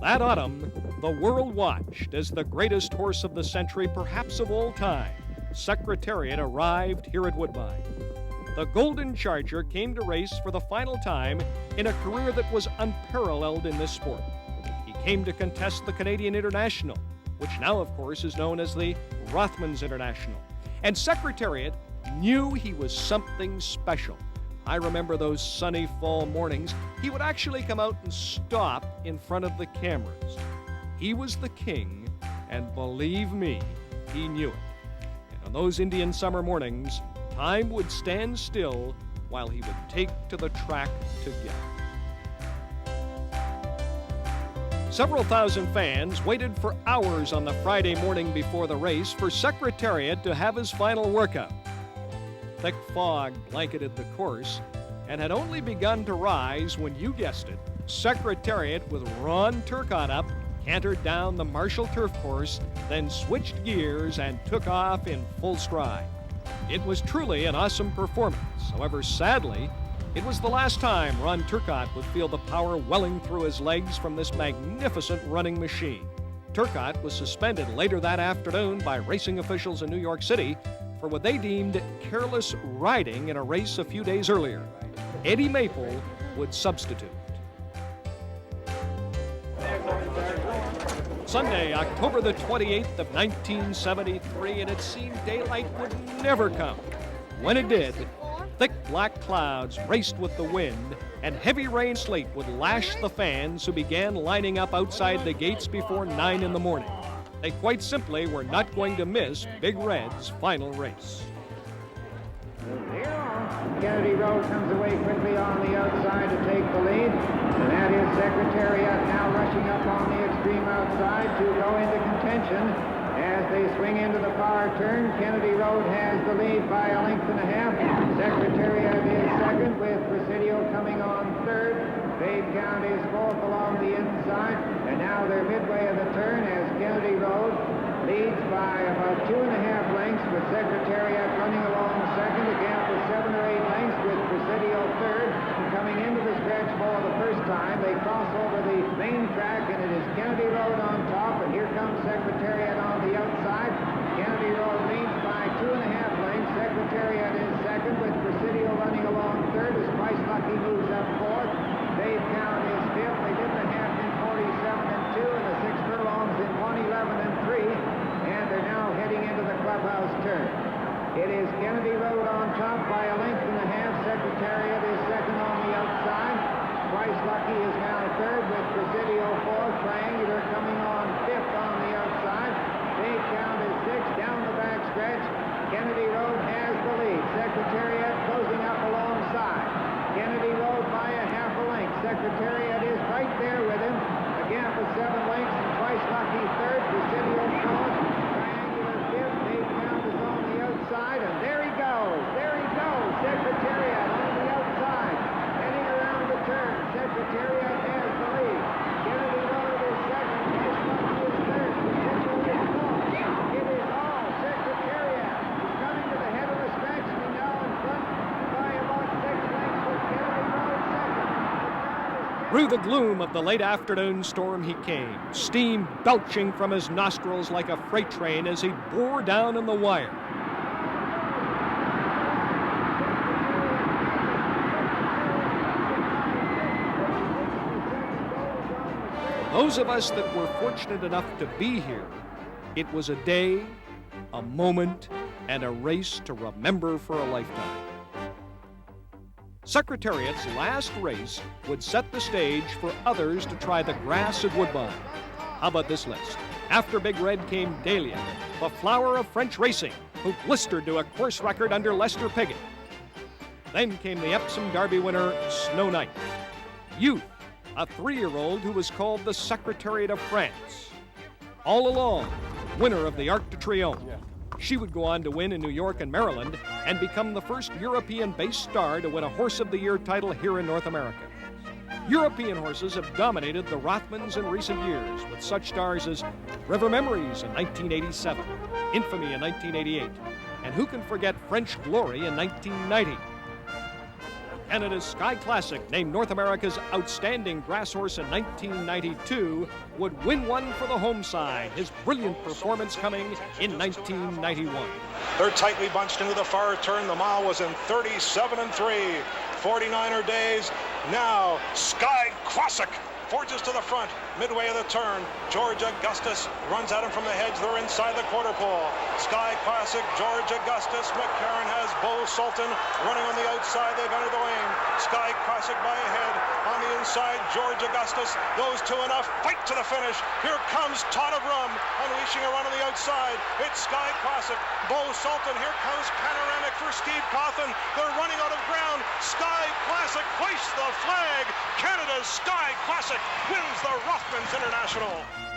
That autumn, the world watched as the greatest horse of the century, perhaps of all time, Secretariat, arrived here at Woodbine. The Golden Charger came to race for the final time in a career that was unparalleled in this sport. He came to contest the Canadian International, which now, of course, is known as the Rothmans International. And Secretariat knew he was something special. I remember those sunny fall mornings. He would actually come out and stop in front of the cameras. He was the king, and believe me, he knew it. And on those Indian summer mornings, time would stand still while he would take to the track together. Several thousand fans waited for hours on the Friday morning before the race for Secretariat to have his final workout. Thick fog blanketed the course and had only begun to rise when, you guessed it, Secretariat with Ron Turcotte up cantered down the Marshall turf course, then switched gears and took off in full stride. It was truly an awesome performance. However, sadly, it was the last time Ron Turcotte would feel the power welling through his legs from this magnificent running machine. Turcotte was suspended later that afternoon by racing officials in New York City for what they deemed careless riding in a race a few days earlier. Eddie Maple would substitute. Sunday, October the 28th of 1973, and it seemed daylight would never come. When it did, thick black clouds raced with the wind, and heavy rain slate would lash the fans who began lining up outside the gates before 9 in the morning. They quite simply were not going to miss Big Red's final race. Kennedy Road comes away quickly on the outside to take the lead, and that is Secretariat now rushing up on the extreme outside to go into contention. As they swing into the far turn, Kennedy Road has the lead by a length and a half. Secretariat is second, with Presidio coming on third. Babe Count is fourth along the inside, and now they're midway of the turn as Kennedy Road leads by about 2.5 lengths, with Secretariat running along second, again with 7 or 8 lengths, with Presidio third. Coming into the stretch for the first time, they cross over the main track, and it is Kennedy Road on top, and here comes Secretariat on the outside. Kennedy Road leads by 2.5 lengths. Secretariat is second, with Presidio running along third as Price Lucky moves up fourth. Babe Count is fifth. They did the half in 47 and 2, and the 6 furlongs in 111 and 3, and they're now heading into the clubhouse turn. It is Kennedy Road on top by a length and a half. Secretariat is second on the outside. Price Lucky is now third, with Presidio fourth. Triangular coming on fifth on the outside. Babe Count is sixth. Down the back stretch, Kennedy Road has the lead. Secretariat closing up alongside. Kennedy Road by a half a length. Secretariat is right there with him. Again with 7 lengths, and Price Lucky third. Presidio fourth. Triangular fifth. Babe Count is on the outside, and there he goes. There he goes. Secretariat on the outside, heading around the turn. Secretariat has the lead. Kennedy Road is second. Price Lucky is third. Presidio is fourth. It is all Secretariat. He's coming to the head of the stretch, and he's now in front by about 6 lengths, with Kennedy Road second. Through the gloom of the late afternoon storm he came, steam belching from his nostrils like a freight train as he bore down in the wire. Those of us that were fortunate enough to be here, it was a day, a moment, and a race to remember for a lifetime. Secretariat's last race would set the stage for others to try the grass at Woodbine. How about this list? After Big Red came Dahlia, the flower of French racing, who blistered to a course record under Lester Piggott. Then came the Epsom Derby winner, Snow Knight. Youth, a 3-year-old who was called the Secretariat of France. All Along, winner of the Arc de Triomphe. She would go on to win in New York and Maryland and become the first European-based star to win a Horse of the Year title here in North America. European horses have dominated the Rothmans in recent years, with such stars as River Memories in 1987, Infamy in 1988, and who can forget French Glory in 1990. Canada's Sky Classic, named North America's outstanding grass horse in 1992, would win one for the home side. His brilliant performance coming in 1991. They're tightly bunched into the far turn. The mile was in 37-3. 49er days. Now Sky Classic forges to the front, midway of the turn. George Augustus runs at him from the hedge. They're inside the quarter pole. Sky Classic, George Augustus. McCarron has Bo Sultan running on the outside. They've entered the lane. Sky Classic by a head. On the inside, George Augustus. Those two enough. Fight to the finish. Here comes Todd of Rum, unleashing a run on the outside. It's Sky Classic. Bo Sultan. Here comes Panoramic for Steve Cawthon. They're running out of ground. Sky Classic hoists the flag. Canada's Sky Classic wins the Rothmans International.